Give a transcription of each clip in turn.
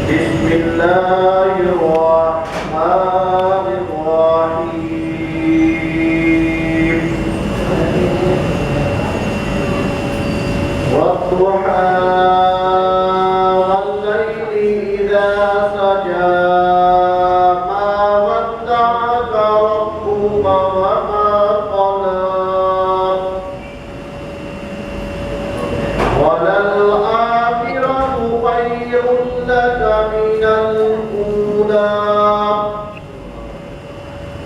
بسم الله الرحمن الرحيم والضحى والليل إذا سجى ما ودعك ربك وما قلى وللآخرة خير لك من الأولى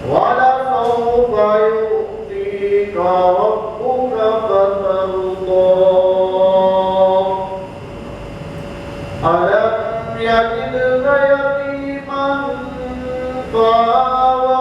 ولسوف يؤتيك ربك فترضى ألم يجدك يتيما فآوى